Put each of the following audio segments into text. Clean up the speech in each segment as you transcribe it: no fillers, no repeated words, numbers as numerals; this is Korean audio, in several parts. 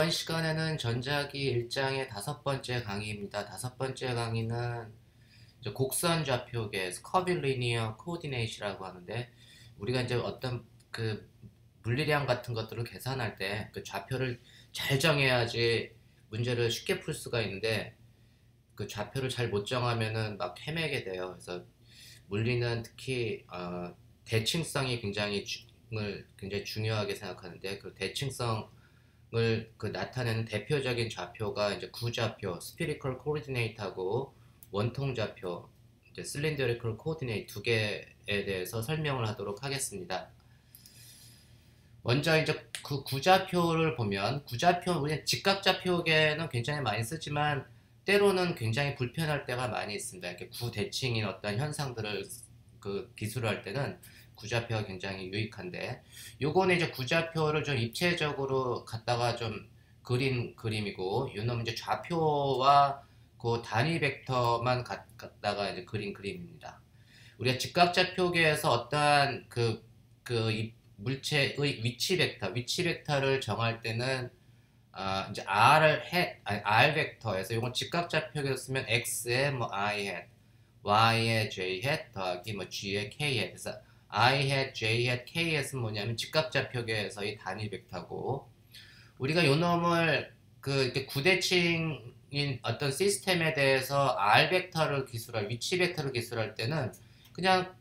이번 시간에는 전자기 1장의 5번째 강의입니다. 5번째 강의는 이제 곡선 좌표계에서 커빌리니어 코디네이트라고 하는데, 우리가 이제 어떤 그 물리량 같은 것들을 계산할 때 그 좌표를 잘 정해야지 문제를 쉽게 풀 수가 있는데, 그 좌표를 잘 못 정하면은 막 헤매게 돼요. 그래서 물리는 특히 대칭성이 굉장히 중요하게 생각하는데, 그 대칭성을 나타내는 대표적인 좌표가 이제 구좌표, 스피리컬 코디네이트하고 원통 좌표, 이제 실린더리컬 코디네이트 두 개에 대해서 설명을 하도록 하겠습니다. 먼저 이제 그 구좌표를 보면, 우리는 직각좌표계는 굉장히 많이 쓰지만 때로는 굉장히 불편할 때가 많이 있습니다. 이렇게 구대칭인 어떤 현상들을 그 기술할 때는 구좌표가 굉장히 유익한데, 요거는 이제 구좌표를 좀 입체적으로 갖다가 좀 그린 그림이고, 요놈은 이제 좌표와 그 단위 벡터만 갖다가 이제 그린 그림입니다. 우리가 직각좌표계에서 어떠한 그 물체의 위치 벡터를 정할 때는 이제 R 벡터에서 이건 직각좌표계로 쓰면 X에 뭐 I hat, Y에 J hat 더하기 뭐 G에 K hat. 그래서 I hat, J hat, K hat은 뭐냐면 직각좌표계에서의 단위 벡터고, 우리가 요 놈을 이렇게 구대칭인 어떤 시스템에 대해서 R 벡터를 위치 벡터를 기술할 때는 그냥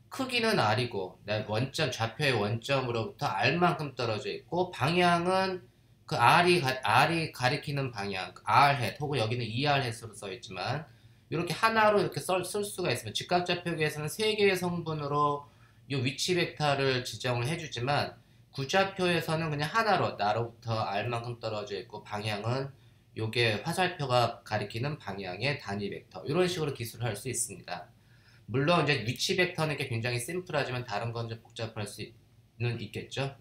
크기는 R이고, 좌표의 원점으로부터 R만큼 떨어져 있고, 방향은 그 R이 가리키는 방향, R hat, 혹은 여기는 ER hat으로 써 있지만, 이렇게 하나로 이렇게 쓸 수가 있습니다. 직각좌표계에서는 세 개의 성분으로 이 위치 벡터를 지정을 해주지만, 구좌표에서는 그냥 하나로 나로부터 R만큼 떨어져 있고, 방향은 요게 화살표가 가리키는 방향의 단위 벡터, 이런 식으로 기술을 할 수 있습니다. 물론 이제 위치 벡터는 게 굉장히 심플하지만 다른 건 좀 복잡할 수는 있겠죠.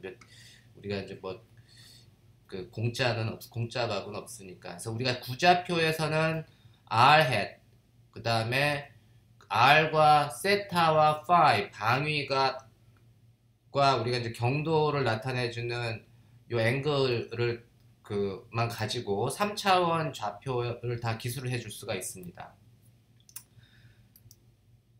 우리가 이제 뭐 그 공짜 밥은 없으니까. 그래서 우리가 구좌표에서는 R hat, 그 다음에 R과 세타와 파이, 방위가 우리가 이제 경도를 나타내주는 요 앵글을 그만 가지고 3차원 좌표를 다 기술을 해줄 수가 있습니다.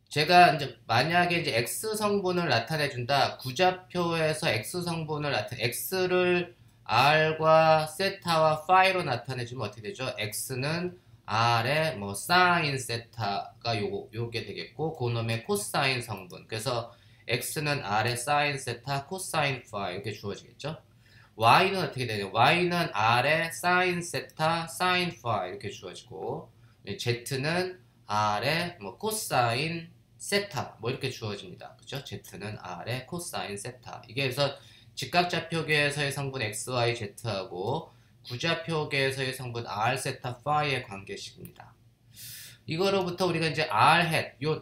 제가 이제 만약에 이제 X 성분을 나타내준다. 구좌표에서 X 성분을 X를 R과 세타와 파이로 나타내주면 어떻게 되죠? X는 R의 뭐 사인 세타가 요게 되겠고, 그놈의 코사인 성분. 그래서 X는 R의 사인 세타, 코사인 파이 이렇게 주어지겠죠? Y는 어떻게 되냐? Y는 R의 사인 세타, 사인 파이 이렇게 주어지고, Z는 R의 뭐 코사인 세타 뭐 이렇게 주어집니다. 그죠? Z는 R의 코사인 세타. 이게 그래서 직각좌표계에서의 성분 XY Z하고 구좌표계에서의 성분 R 세타 파이의 관계식입니다. 이거로부터 우리가 이제 R hat 요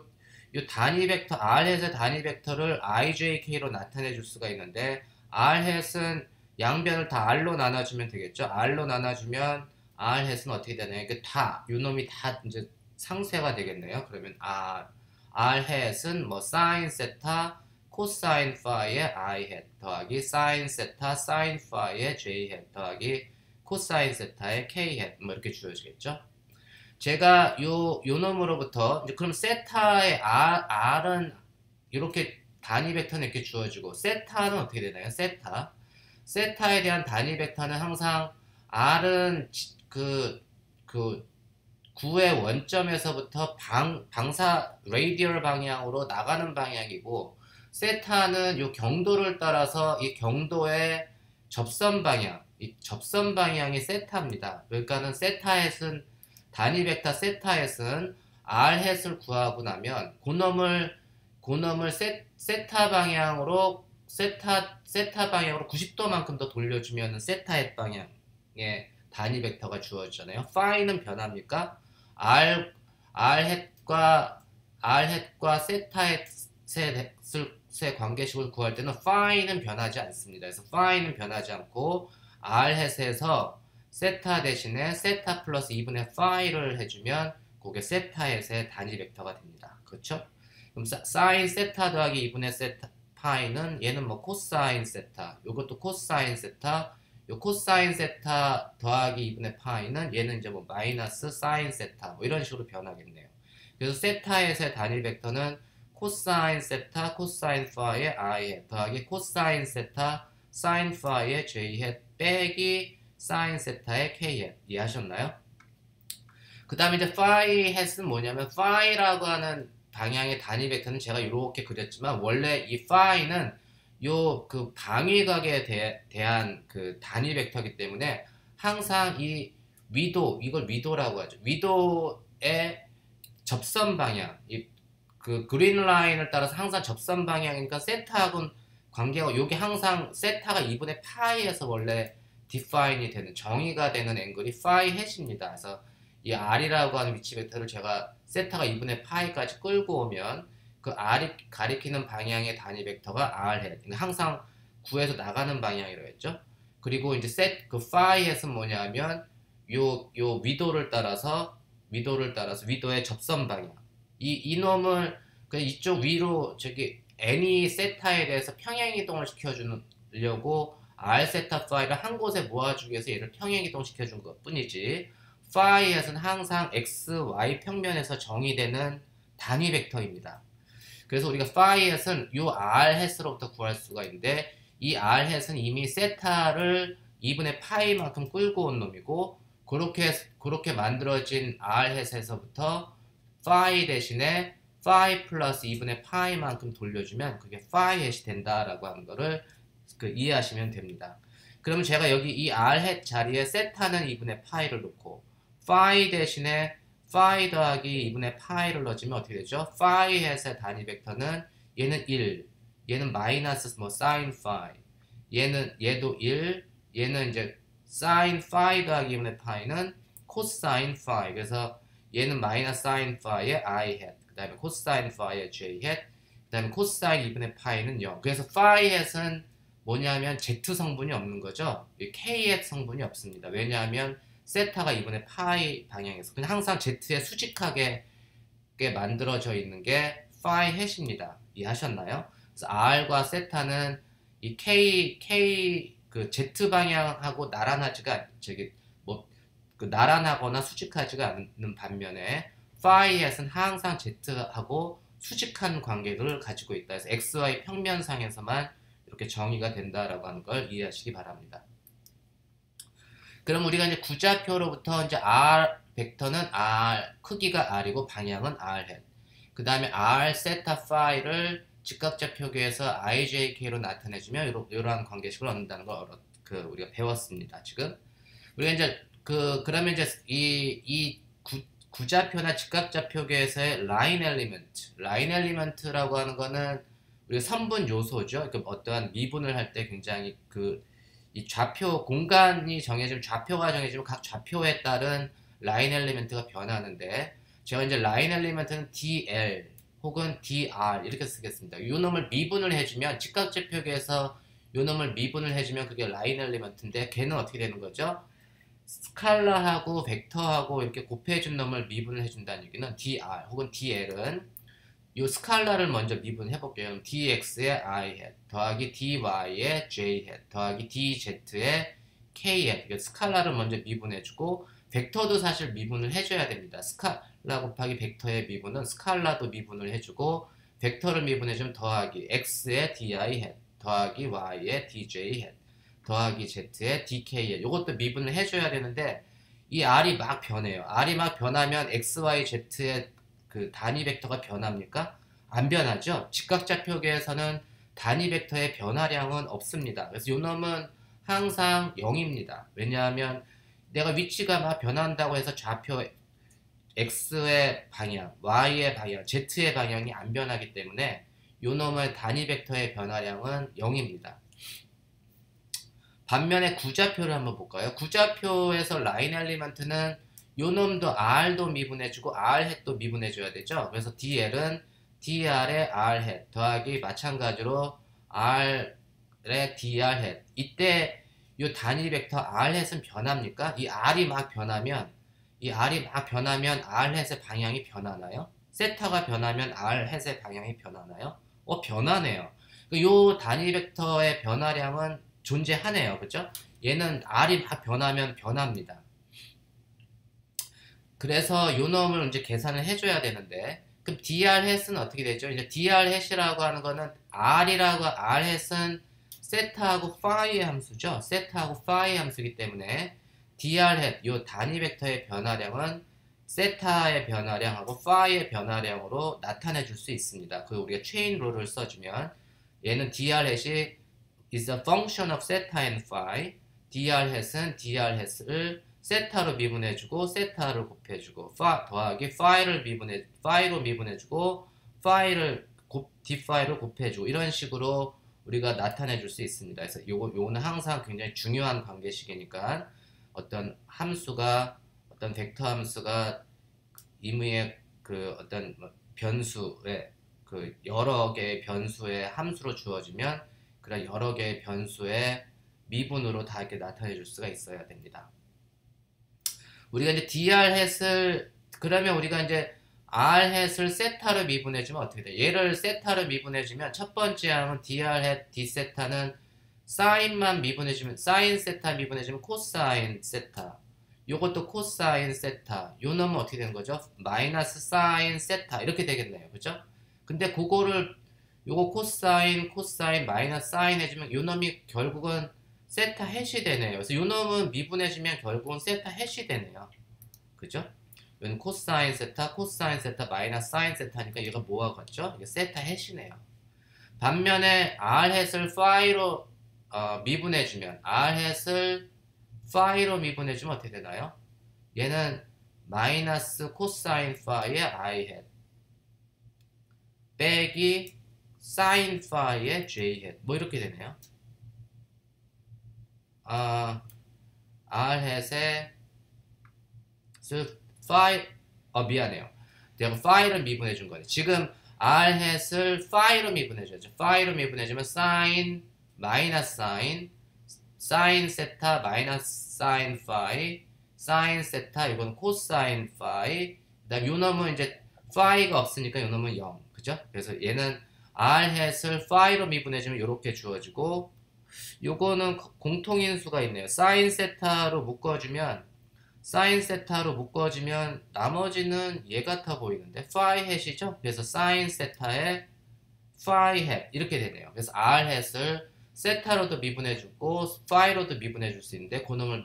단위 벡터 R hat의 단위 벡터를 IJK로 나타내 줄 수가 있는데, R hat은 양변을 다 R로 나눠주면 되겠죠. R로 나눠주면 R hat은 어떻게 되나요? 요 놈이 다 이제 상쇄가 되겠네요. 그러면 R hat은 뭐 사인 세타 코사인 파이의 I hat 더하기 사인 세타 사인 파이의 J hat 더하기 코사인 세타의 K hat 뭐 이렇게 주어지겠죠. 제가 요 놈으로부터 이제 그럼 세타의 R은 이렇게 단위 벡터는 이렇게 주어지고, 세타는 어떻게 되나요? 세타에 대한 단위 벡터는 항상 R은 그 9의 원점에서부터 방사 레이디얼 방향으로 나가는 방향이고, 세타는 이 경도를 따라서 이 경도의 이 접선 방향이 세타입니다. 그러니까는 세타햇은 단위 벡터 세타햇은 R 햇을 구하고 나면 그놈을 세타 방향으로 90도만큼 더 돌려주면 세타햇 방향의 단위 벡터가 주어지잖아요. 파이는 변합니까? R 햇과 세타 햇의 관계식을 구할 때는 파이는 변하지 않습니다. 그래서 파이는 변하지 않고 R 햇에서 세타 대신에 세타 플러스 2분의 파이를 해주면 그게 세타 햇의 단위 벡터가 됩니다. 그렇죠? 그럼 사인 세타 더하기 2분의 세타 파이는 얘는 뭐 코사인 세타, 요것도 코사인 세타, 요 코사인 세타 더하기 2분의 파이는 얘는 이제 뭐 마이너스 사인 세타 뭐 이런 식으로 변하겠네요. 그래서 세타에서의 단위 벡터는 코사인 세타 코사인 파이의 i 햇 더하기 코사인 세타 사인 파이의 j 햇 빼기 사인 세타의 k 햇 이해하셨나요? 그 다음에 이제 파이 햇은 뭐냐면 파이라고 하는 방향의 단위 벡터는 제가 이렇게 그렸지만 원래 이 파이는 요 그 방위각에 대한 그 단위 벡터이기 때문에 항상 이 위도 이걸 위도라고 하죠. 위도의 접선 방향 이 그 그린 라인을 따라서 항상 접선 방향이니까 세타하고는 관계가 요게 항상 세타가 2분의 파이에서 원래 디파인이 되는 정의가 되는 앵글이 파이 햇입니다. 그래서 이 r이라고 하는 위치 벡터를 제가 세타가 2분의 파이까지 끌고 오면 그 r이 가리키는 방향의 단위 벡터가 r 햇. 항상 구에서 나가는 방향이라고 했죠. 그리고 이제 그 phi 햇은 뭐냐면 요 위도를 따라서 위도의 접선 방향. 이놈을 그 이쪽 위로 저기 n이 세타에 대해서 평행 이동을 시켜주려고 r 세타 phi를 한 곳에 모아주기 위해서 얘를 평행 이동 시켜준 것 뿐이지 phi 햇은 항상 x, y 평면에서 정의되는 단위 벡터입니다. 그래서 우리가 phi 햇은 요 r 햇으로부터 구할 수가 있는데 이 r 햇은 이미 세타를 2분의 파이만큼 끌고 온 놈이고 그렇게 만들어진 r 햇에서부터 phi 대신에 phi 플러스 2분의 파이만큼 돌려주면 그게 phi 햇이 된다라고 하는 거를 이해하시면 됩니다. 그러면 제가 여기 이 r 햇 자리에 세타는 2분의 파이를 놓고 phi 대신에 phi 더하기 2분의 파이를 넣어주면 어떻게 되죠? phi 햇의 단위 벡터는 얘는 1, 얘는 마이너스 뭐 sin phi, 얘도 1, 얘는 이제 sin phi 더하기 2분의 파이는 cosine phi. 그래서 얘는 마이너스 sin phi의 i 햇, 그 다음에 cosine phi의 j 햇, 그 다음에 cosine 2분의 파이는 0. 그래서 phi 햇은 뭐냐면 z 성분이 없는 거죠. k 햇 성분이 없습니다. 왜냐하면 세타가 2분의 파이 방향에서 그냥 항상 z에 수직하게 만들어져 있는 게 phi 햇입니다. 이해하셨나요? 그래서 r과 세타는 이 k 그 z 방향하고 나란하지가 저기 뭐 그 나란하거나 수직하지가 않는 반면에 phi 햇은 항상 z하고 수직한 관계를 가지고 있다. 그래서 xy 평면상에서만 이렇게 정의가 된다라고 하는 걸 이해하시기 바랍니다. 그럼 우리가 이제 구좌표로부터 이제 r 벡터는 크기가 r이고 방향은 r 햇. 그 다음에 r 세타 파이를 직각좌표계에서 ijk로 나타내주면 이러한 관계식을 얻는다는 걸 우리가 배웠습니다. 지금 우리가 이제 그러면 이제 이 구좌표나 직각좌표계에서의 라인 엘리먼트라고 하는 거는 우리가 선분 요소죠. 그러니까 어떠한 미분을 할 때 굉장히 이 좌표 공간이 정해지면 좌표가 정해지면 각 좌표에 따른 라인 엘리먼트가 변하는데 제가 이제 라인 엘리먼트는 dl 혹은 dr 이렇게 쓰겠습니다. 요 놈을 미분을 해주면 직각좌표계에서 요 놈을 미분을 해주면 그게 라인 엘리먼트인데 걔는 어떻게 되는 거죠? 스칼라하고 벡터하고 이렇게 곱해준 놈을 미분을 해준다는 얘기는 dr 혹은 dl은 요 스칼라를 먼저 미분해 볼게요. dx의 i 햇 더하기 dy의 j 햇 더하기 dz의 k 햇. 스칼라를 먼저 미분해주고 벡터도 사실 미분을 해줘야 됩니다. 스칼라 곱하기 벡터의 미분은 스칼라도 미분을 해주고 벡터를 미분해주면 더하기 x의 di 햇 더하기 y의 dj 햇 더하기 z의 dk 햇. 이것도 미분을 해줘야 되는데 이 r이 막 변해요. r이 막 변하면 x, y, z의 그 단위 벡터가 변합니까? 안 변하죠. 직각좌표계에서는 단위 벡터의 변화량은 없습니다. 그래서 요 놈은 항상 0입니다. 왜냐하면 내가 위치가 막 변한다고 해서 좌표 x의 방향, y의 방향, z의 방향이 안 변하기 때문에 요 놈의 단위 벡터의 변화량은 0입니다. 반면에 구좌표를 한번 볼까요? 구좌표에서 라인 엘리먼트는 요 놈도 r도 미분해주고 r 햇도 미분해줘야 되죠. 그래서 dl은 dr의 r 햇 더하기 마찬가지로 r의 dr 햇. 이때 요 단위 벡터 r 햇은 변합니까? 이 r이 막 변하면 r 햇의 방향이 변하나요? 세타가 변하면 r 햇의 방향이 변하나요? 변하네요. 요 단위 벡터의 변화량은 존재하네요. 그죠? 얘는 R이 변하면 변합니다. 그래서 요 놈을 이제 계산을 해줘야 되는데, 그럼 dr 햇은 어떻게 되죠? 이제 dr 햇이라고 하는 거는 R 햇은 세타하고 파이의 함수죠. 세타하고 파이 함수이기 때문에 dr 햇, 요 단위 벡터의 변화량은 세타의 변화량하고 파이의 변화량으로 나타내 줄 수 있습니다. 그 우리가 체인 룰을 써주면 얘는 dr 햇이 is a function of theta and phi. dr 햇은 dr 햇을 세타로 미분해주고 세타를 곱해주고 더하기 파이로 미분해주고 d파이를 곱해주고 이런 식으로 우리가 나타내 줄 수 있습니다. 그래서 요거는 항상 굉장히 중요한 관계식이니까 어떤 함수가 어떤 벡터 함수가 임의의 그 어떤 변수의 그 여러 개의 변수의 함수로 주어지면 그런 여러 개의 변수의 미분으로 다 이렇게 나타내 줄 수가 있어야 됩니다. 우리가 이제 dr 햇을 그러면 우리가 이제 r 햇을 세타로 미분해주면 어떻게 돼? 얘를 세타로 미분해주면 첫 번째 항은 dr 햇 d 세타는 사인만 미분해주면 사인 세타 미분해주면 코사인 세타. 요것도 코사인 세타. 요 놈은 어떻게 되는 거죠? 마이너스 사인 세타 이렇게 되겠네요, 그죠? 근데 그거를 요거 코사인 마이너스 사인 해주면 요 놈이 결국은 세타 햇이 되네요. 그래서 요 놈은 미분해주면 결국은 세타 햇이 되네요. 그죠? 이건 코사인 세타, 마이너스 사인 세타니까 얘가 뭐가 같죠? 이게 세타 햇이네요. 반면에 r 햇을 파이로 미분해주면 어떻게 되나요? 얘는 마이너스 코사인 파이의 i 햇 빼기 사인 파이의 j 햇 뭐 이렇게 되네요. r 햇의 미안해요. 내가 파이를 미분해 준 거네. 지금 r 햇을 파이로 미분해줘야죠. 파이로 미분해주면 사인 마이너스 사인 세타 마이너스 사인 파이 사인 세타 이건 코사인 파이 그다음 요 놈은 이제 파이가 없으니까 요 놈은 0 그죠? 그래서 얘는 r 햇을 파이로 미분해주면 이렇게 주어지고 요거는 공통인수가 있네요. 사인 세타로 묶어주면 나머지는 얘 같아 보이는데 파이 햇이죠? 그래서 사인 세타의 파이 햇 이렇게 되네요. 그래서 r 햇을 세타로도 미분해주고 파이로도 미분해줄 수 있는데 그놈을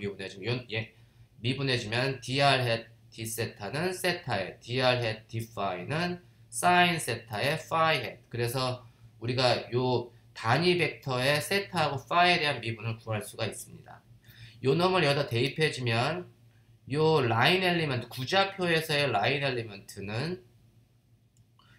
미분해주면 dr 햇 d 세타는 세타의 dr 햇 d 파이는 사인 세타의 파이 햇. 그래서 우리가 요 단위 벡터의 세타하고 파이에 대한 미분을 구할 수가 있습니다. 요 놈을 여기다 대입해주면 요 라인 엘리먼트 구좌표에서의 라인 엘리먼트는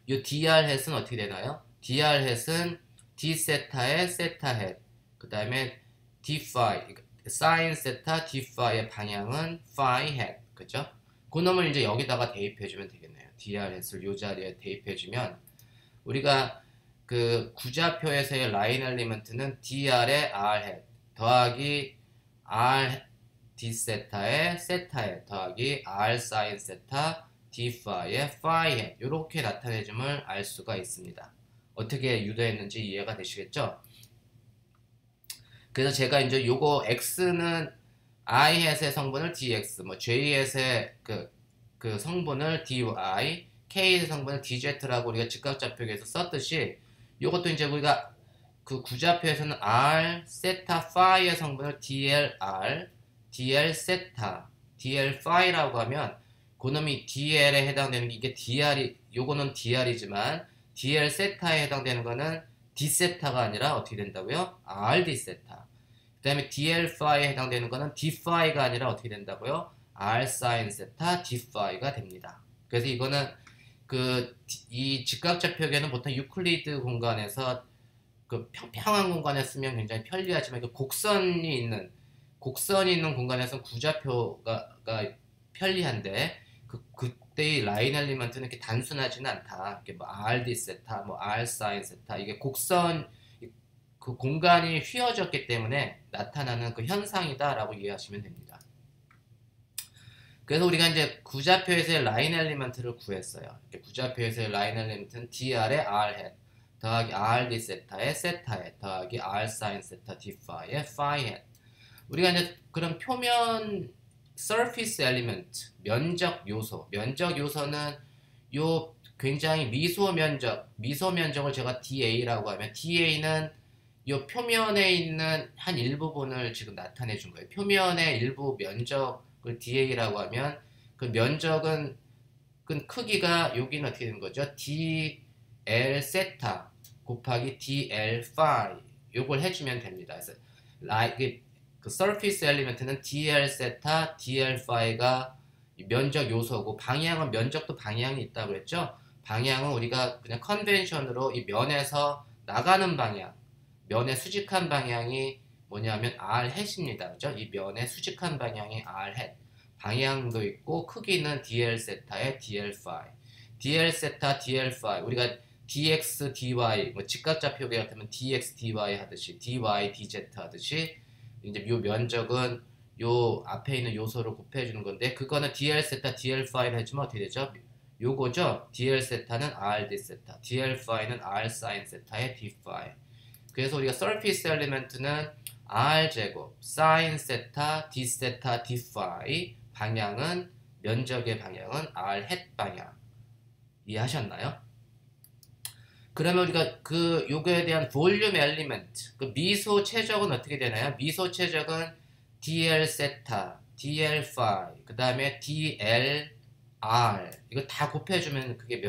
요 dr 햇은 어떻게 되나요? dr 햇은 d 세타의 세타 햇 그 다음에 d 파이 사인 세타 d 파이의 방향은 파이 햇 그죠? 그 놈을 이제 여기다가 대입해주면 되겠네요. dr 햇을 요 자리에 대입해주면 우리가 그 구좌표에서의 라인 엘리먼트는 dr의 r 햇 더하기 r d 세타의 세타 햇 더하기 r 사인 세타 d 파이의 파이 햇 이렇게 나타내줌을 알 수가 있습니다. 어떻게 유도했는지 이해가 되시겠죠? 그래서 제가 이제 요거 x는 i 햇의 성분을 dx, 뭐 j 햇의 그 성분을 dy, k의 성분을 dz라고 우리가 직각좌표에서 썼듯이 요것도 이제 우리가 그 구좌표에서는 r 세타 파이의 성분을 dl 세타, dl 파이라고 하면 그놈이 dl에 해당되는 게 이게 요거는 dr이지만 dl 세타에 해당되는 거는 d 세타가 아니라 어떻게 된다고요? rd 세타. 그 다음에 dl 파이에 해당되는 거는 d 파이가 아니라 어떻게 된다고요? r 사인 세타 d 파이가 됩니다. 그래서 이거는 이 직각좌표계는 보통 유클리드 공간에서 그 평평한 공간에 쓰면 굉장히 편리하지만 곡선이 있는 공간에서 구좌표가 편리한데 그때의 라인 엘리먼트는 이렇게 단순하지는 않다. 이렇게 뭐 rd 세타, 뭐 r 사인 세타 이게 곡선 그 공간이 휘어졌기 때문에 나타나는 그 현상이다라고 이해하시면 됩니다. 그래서 우리가 이제 구좌표에서의 라인 엘리먼트를 구했어요. 구좌표에서의 라인 엘리먼트는 dr의 r 햇 더하기 rd 세타의 세타 햇 더하기 r 사인 세타 d 파이의 파이 햇. 우리가 이제 그런 표면 surface element, 면적 요소, 면적 요소는 요 굉장히 미소 면적을 제가 DA라고 하면 DA는 요 표면에 있는 한 일부분을 지금 나타내 준 거예요. 표면의 일부 면적을 DA라고 하면 그 면적은 그 크기가 여기는 어떻게 되는 거죠? DL 세타 곱하기 DL 파이 요걸 해주면 됩니다. 그래서 그 surface element는 DL 세타, DL 파이가 면적 요소고 방향은 면적도 방향이 있다고 그랬죠? 방향은 우리가 그냥 컨벤션으로 이 면에서 나가는 방향, 면의 수직한 방향이 뭐냐면 R 햇입니다. 그죠? 이 면의 수직한 방향이 R 햇. 방향도 있고 크기는 DL 세타의 DL 파이. DL 세타, DL 파이. 우리가 dx, dy, 뭐 직각좌표계 같으면 dx, dy 하듯이 dy, dz 하듯이 이제 요 면적은 요 앞에 있는 요소를 곱해주는 건데 그거는 dl 세타, dl 파이를 해주면 어떻게 되죠? 요거죠. dl 세타는 r d 세타, dl 파이는 r sin 세타의 d 파이. 그래서 우리가 surface element는 r 제곱 sin 세타, d 세타, d 파이 방향은 면적의 방향은 r 햇 방향. 이해하셨나요? 그러면 우리가 그 요거에 대한 볼륨 엘리먼트, 그 미소 최적은 어떻게 되나요? 미소 최적은 dl 세타, dl 파이, 그 다음에 dl r 이거 다 곱해주면 그게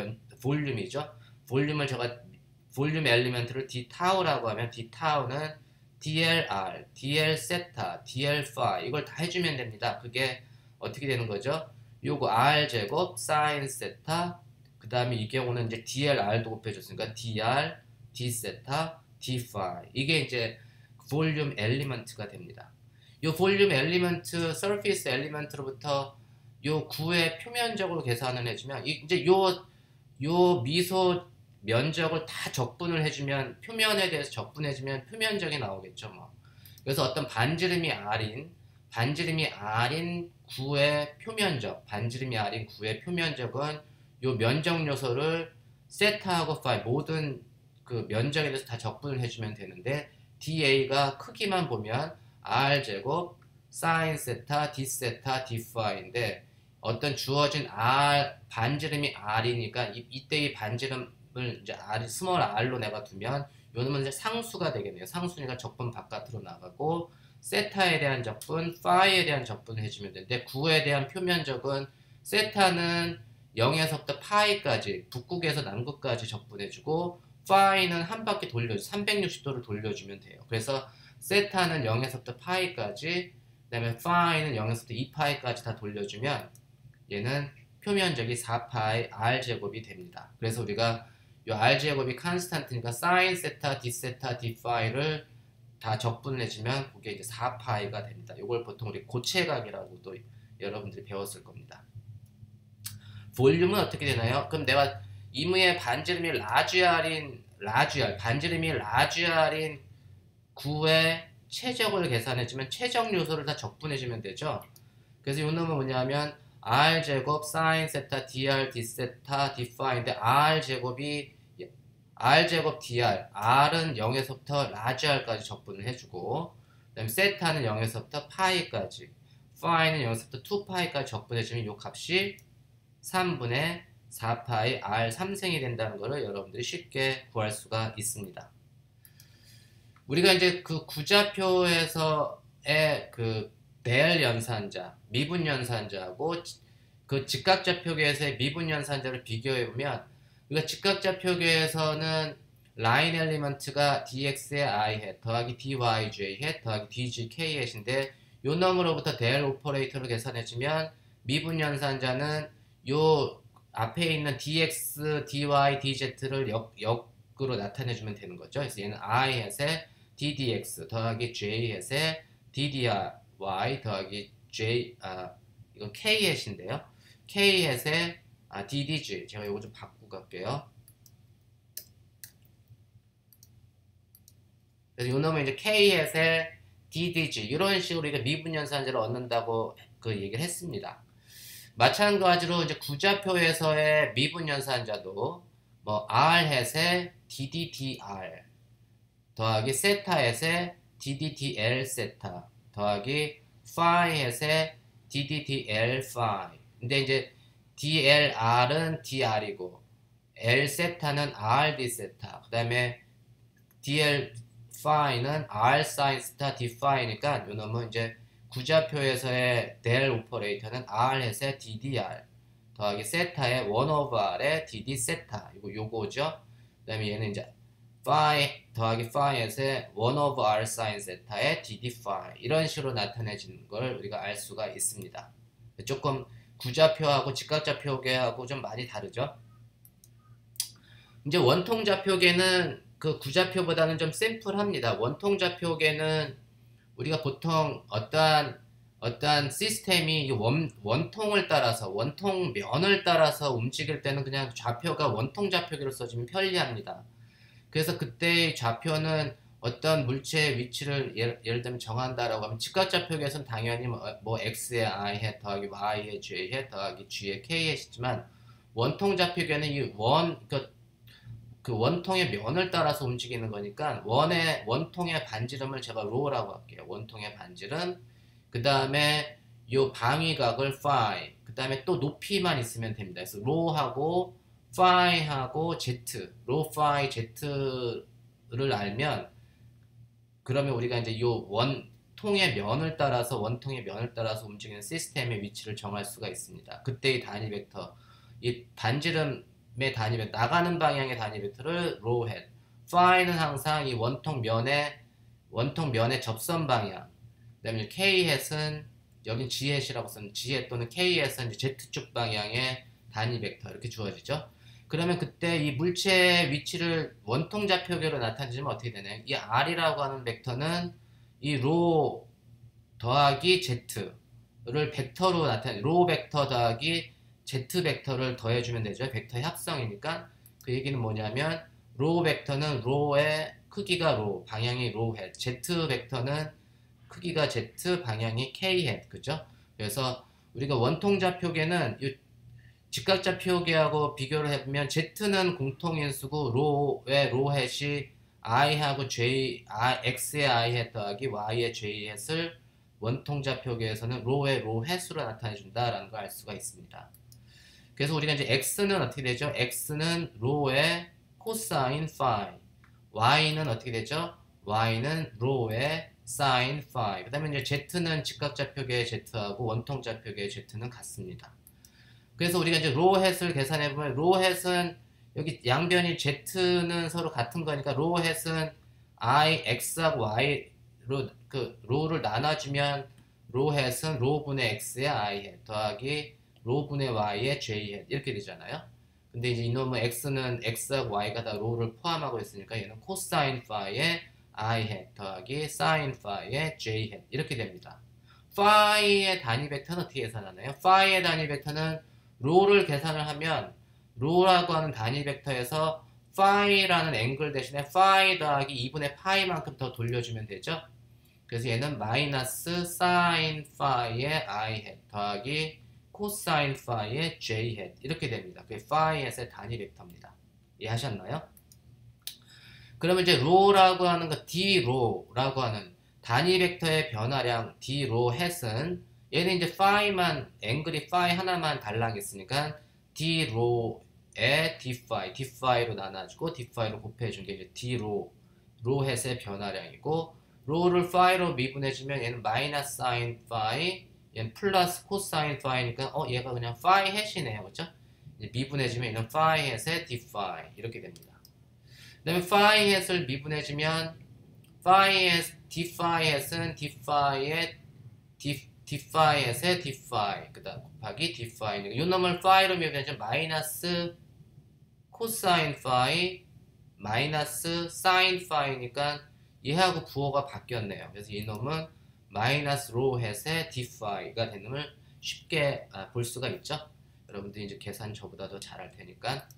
볼륨이죠. 볼륨을 제가 볼륨 엘리먼트를 d 타우라고 하면 d 타우는 dl r, dl 세타, dl 파이 이걸 다 해주면 됩니다. 그게 어떻게 되는 거죠? 요거 r 제곱 sin 세타 그 다음에 이 경우는 이제 DLR도 곱해줬으니까 DR, D 세타, D 파이 이게 이제 볼륨 엘리먼트가 됩니다. 이 볼륨 엘리먼트, 서피스 엘리먼트로부터 요 구의 표면적으로 계산을 해주면 이제 요 미소 면적을 다 적분을 해주면 표면에 대해서 적분해주면 표면적이 나오겠죠 뭐. 그래서 어떤 반지름이 R인 구의 표면적, 반지름이 R인 구의 표면적은 요 면적 요소를 세타하고 파이 모든 그 면적에 대해서 다 적분을 해주면 되는데 DA가 크기만 보면 R 제곱 sin 세타, D 세타, D 파이인데 어떤 주어진 R 반지름이 R이니까 이때 이 반지름을 이제 R 스몰 R로 내가 두면 요놈은 이제 상수가 되겠네요. 상수니까 적분 바깥으로 나가고 세타에 대한 적분, 파이에 대한 적분을 해주면 되는데 9에 대한 표면적은 세타는 0에서부터 파이까지 북극에서 남극까지 적분해주고 파이는 한 바퀴 돌려 360도를 돌려주면 돼요. 그래서 세타는 0에서부터 파이까지 그 다음에 파이는 0에서부터 2파이까지 다 돌려주면 얘는 표면적이 4파이 r제곱이 됩니다. 그래서 우리가 이 r제곱이 컨스탄트니까 sin 세타, d 세타, d 파이를 다 적분해주면 그게 이제 4파이가 됩니다. 이걸 보통 우리 고체각이라고도 여러분들이 배웠을 겁니다. 볼륨은 어떻게 되나요? 그럼 내가 이무의 반지름이 반지름이 라지알인 9의 최적을 계산해주면 최적 요소를 다 적분해주면 되죠. 그래서 이 놈은 뭐냐면 r제곱 sin 세타 dr d 세타 d 파인데 r제곱이 r제곱 dr r은 0에서부터 라지알까지 적분을 해주고 그 다음에 세타는 0에서부터 파이까지 파이는 0에서부터 2파이까지 적분해주면 이 값이 3분의 4파이 R 3생이 된다는 것을 여러분들이 쉽게 구할 수가 있습니다. 우리가 이제 그 구좌표에서의 그 델 연산자, 미분 연산자하고 그 직각좌표계에서의 미분 연산자를 비교해보면 우리가 직각좌표계에서는 라인 엘리먼트가 dx의 i 햇 더하기 dyj 햇 더하기 dgk 햇인데 요 놈으로부터 델 오퍼레이터를 계산해주면 미분 연산자는 요 앞에 있는 dx, dy, dz를 역으로 나타내주면 되는 거죠. 그래서 얘는 i 햇의 ddx 더하기 j 햇의 ddy 더하기 j 이건 k 햇인데요. k 햇의 ddg 제가 이거 좀 바꾸고 갈게요. 그래서 요 놈은 이제 k 햇의 ddg 이런 식으로 이게 미분 연산자를 얻는다고 그 얘기를 했습니다. 마찬가지로 이제 구좌표에서의 미분 연산자도 뭐 r 햇의 ddtr 더하기 세타 햇의 ddtl 세타 더하기 phi 햇의 ddl phi. 근데 이제 dlr은 dr이고 l 세타는 rd 세타. 그 다음에 dl phi는 r sin 스타 d phi니까 요놈은 이제 구좌표에서의 del 오퍼레이터는 r 햇의 ddr 더하기 세타의 1 over r의 dd 세타. 요거죠. 그 다음에 얘는 이제 phi 더하기 phi 햇의 1 over r sin 세타의 dd phi. 이런 식으로 나타내지는 걸 우리가 알 수가 있습니다. 조금 구좌표하고 직각좌표계하고 좀 많이 다르죠. 이제 원통좌표계는 그 구좌표보다는 좀 심플합니다. 원통좌표계는 우리가 보통 어떠한 시스템이 원통을 따라서 원통면을 따라서 움직일 때는 그냥 좌표가 원통좌표계로 써주면 편리합니다. 그래서 그때 좌표는 어떤 물체의 위치를 예를 들면 정한다라고 하면 직각좌표계에서는 당연히 뭐 x의 i 햇 더하기 y의 j 햇 더하기 g의 k 햇이지만 원통좌표계는 그 원통의 면을 따라서 움직이는 거니까 원통의 반지름을 제가 로라고 할게요. 원통의 반지름. 그 다음에 요 방위각을 phi. 그 다음에 또 높이만 있으면 됩니다. 그래서 로하고 phi하고 z, 로 phi z를 알면 그러면 우리가 이제 요 원통의 면을 따라서 움직이는 시스템의 위치를 정할 수가 있습니다. 그때 이 단위 벡터, 이 반지름의 단위 벡터, 나가는 방향의 단위 벡터를 로우 햇. phi는 항상 이 원통 면의 접선 방향. 그다음에 k 햇은 여긴 g 햇이라고 썼는데 g 햇 또는 k 햇은 이제 z축 방향의 단위 벡터 이렇게 주어지죠. 그러면 그때 이 물체의 위치를 원통좌표계로 나타내주면 어떻게 되나요? 이 r이라고 하는 벡터는 이 로 더하기 z를 벡터로 로 벡터 더하기 z 벡터를 더해주면 되죠. 벡터 합성이니까. 그 얘기는 뭐냐면 로 벡터는 로의 크기가 로, 방향이 로 햇. z 벡터는 크기가 z, 방향이 k 햇. 그죠? 그래서 우리가 원통좌표계는 이 직각좌표계하고 비교를 해보면 z는 공통인수고 로의 로 햇이 i하고 x의 i 햇 더하기 y의 j 햇을 원통좌표계에서는 로의 로 햇으로 나타내준다라는 걸 알 수가 있습니다. 그래서 우리가 이제 x는 어떻게 되죠? x는 로의 코사인 phi, y는 어떻게 되죠? y는 로의 sin phi. 그 다음에 이제 z는 직각좌표계의 z하고 원통좌표계의 z는 같습니다. 그래서 우리가 이제 로 햇을 계산해보면 로 햇은 여기 양변이 z는 서로 같은 거니까 로 햇은 i, x하고 y로 그 로를 나눠주면 로 햇은 로분의 x의 i 햇 더하기 로분의 y의 j 햇 이렇게 되잖아요. 근데 이제 이놈은 x는 x하고 y가 다 로를 포함하고 있으니까 얘는 코사인 파이의 i 햇 더하기 sin 파이의 j 햇 이렇게 됩니다. 파이의 단위 벡터는 어떻게 계산하나요? 파이의 단위 벡터는 로를 계산을 하면 로라고 하는 단위 벡터에서 파이라는 앵글 대신에 파이 더하기 2분의 파이만큼 더 돌려주면 되죠. 그래서 얘는 마이너스 sin 파이의 i 햇 더하기 코사인 파이의 j 햇 이렇게 됩니다. 그게 파이 햇의 단위 벡터입니다. 이해하셨나요? 그러면 이제 로라고 하는 거 d로라고 하는 단위 벡터의 변화량 d로 햇은 얘는 이제 파이만 앵글이 파이 하나만 달라겠으니까 d로의 d파이로 나눠주고 d파이로 곱해준 게 이제 d로 로 햇의 변화량이고 로를 파이로 미분해주면 얘는 마이너스 사인 파이 얘는 플러스 코사인 파이니까 얘가 그냥 파이 햇이네요. 그죠? 이제 미분해주면 얘는 파이 햇의 d파이 이렇게 됩니다. 그 다음에 파이 햇을 미분해주면 파이 햇 d파이 햇은 d파이의 d파이 햇의 d파이 그 다음 곱하기 d파이니까 이 놈을 파이로 미분해주면 마이너스 코사인 파이 마이너스 사인 파이니까 얘하고 부호가 바뀌었네요. 그래서 이 놈은 마이너스 로 햇의 d파이가 되는 걸 쉽게 볼 수가 있죠. 여러분들이 이제 계산 저보다 더 잘할 테니까.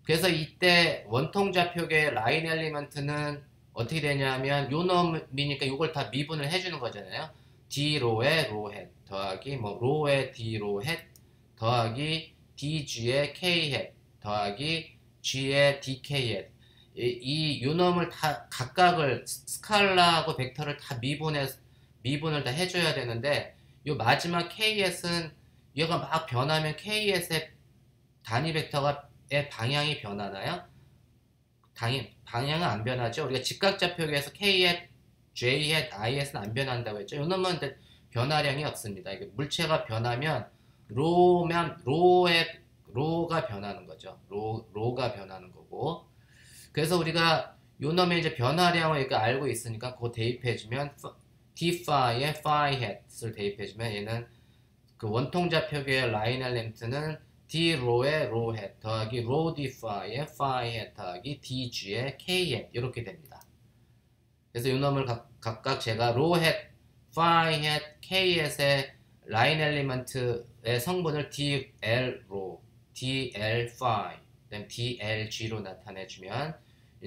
그래서 이때 원통좌표계 라인 엘리먼트는 어떻게 되냐면 요 놈이니까 이걸 다 미분을 해주는 거잖아요. d로의 로 햇 더하기 뭐 로의 d로 햇 더하기 dg의 k 햇 더하기 g의 dk 햇 이 요놈을 다 각각을 스칼라하고 벡터를 다 미분을 다 해줘야 되는데 요 마지막 KS는 얘가 막 변하면 KS의 단위 벡터의 방향이 변하나요? 방향은 안 변하죠. 우리가 직각좌표계에서 K의 J의 IS는 안 변한다고 했죠. 이놈은 변화량이 없습니다. 이게 물체가 변하면 로가 변하는 거죠. 로가 변하는 거고. 그래서 우리가 요놈의 이제 변화량을 이렇게 알고 있으니까 그거 대입해주면 d phi의 phi hat을 대입해주면 얘는 그 원통좌표계의 라인 엘리먼트는 d rho의 rho hat 더하기 rho d phi의 phi hat 더하기 d g의 k hat 이렇게 됩니다. 그래서 요놈을 각각 제가 rho hat, phi hat, k hat의 라인 엘리먼트의 성분을 dl rho, dl phi, 그다음 dl g로 나타내주면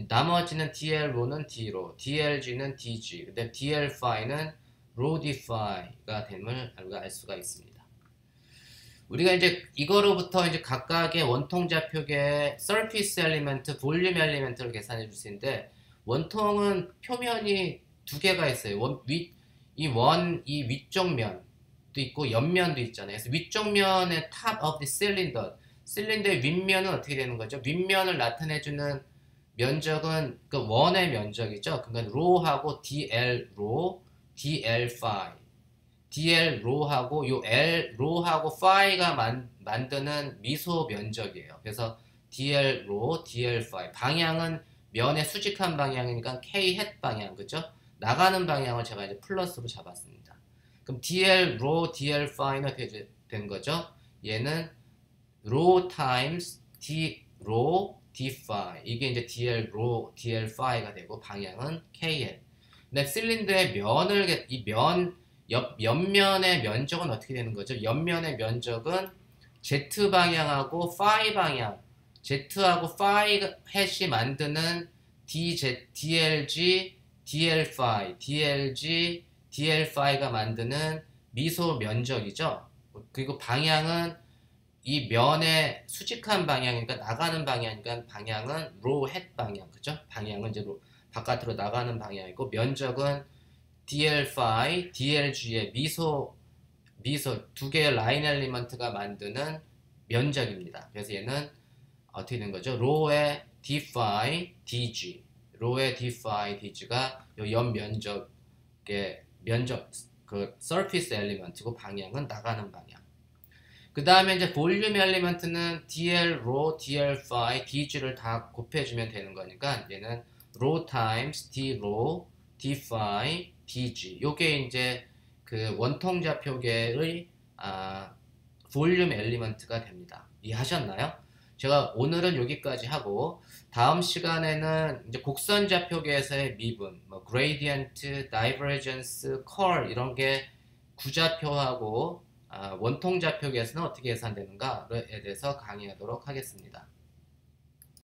나머지는 dl rho는 d rho, dl g는 d g, 그다음 dl phi는 rho d phi가 됨을 알 수가 있습니다. 우리가 이제 이거로부터 이제 각각의 원통좌표계의 surface element, volume element를 계산해 줄 수 있는데 원통은 표면이 두 개가 있어요. 이 위쪽 면도 있고 옆면도 있잖아요. 그래서 위쪽 면의 top of the cylinder, 실린더의 윗면은 어떻게 되는 거죠? 윗면을 나타내주는 면적은 그 원의 면적이죠. 그러니까 rho하고 dl rho, dl phi, dl rho하고 요 l rho하고 phi가 만드는 미소 면적이에요. 그래서 dl rho, dl phi 방향은 면의 수직한 방향이니까 k hat 방향, 그죠? 나가는 방향을 제가 이제 플러스로 잡았습니다. 그럼 dl rho, dl phi는 어떻게 된 거죠? 얘는 rho times d rho d phi 이게 이제 dl rho, dl phi가 되고 방향은 k hat. 근데 실린더의 옆면의 면적은 어떻게 되는 거죠? 옆면의 면적은 z 방향하고 phi 방향, z하고 phi 햇이 만드는 dlg, dl phi, dlg, dl phi가 만드는 미소 면적이죠. 그리고 방향은 이 면의 수직한 방향이니까 나가는 방향이니까 방향은 rho hat 방향, 그죠? 방향은 이제 바깥으로 나가는 방향이고 면적은 dl phi, dlg의 미소 두 개의 라인 엘리먼트가 만드는 면적입니다. 그래서 얘는 어떻게 된 거죠? rho의 d phi, dg, rho의 d phi, dg가 요 옆 면적의 그 surface 엘리먼트고 방향은 나가는 방향. 그 다음에 이제 볼륨 엘리먼트는 dl rho, dl phi, dg를 다 곱해주면 되는 거니까 얘는 rho times d rho, d phi, dg. 요게 이제 그 원통좌표계의 볼륨 엘리먼트가 됩니다. 이해하셨나요? 제가 오늘은 여기까지 하고 다음 시간에는 이제 곡선좌표계에서의 미분, 뭐 gradient, divergence, curl 이런 게 구좌표하고 원통좌표계에서는 어떻게 계산되는가에 대해서 강의하도록 하겠습니다.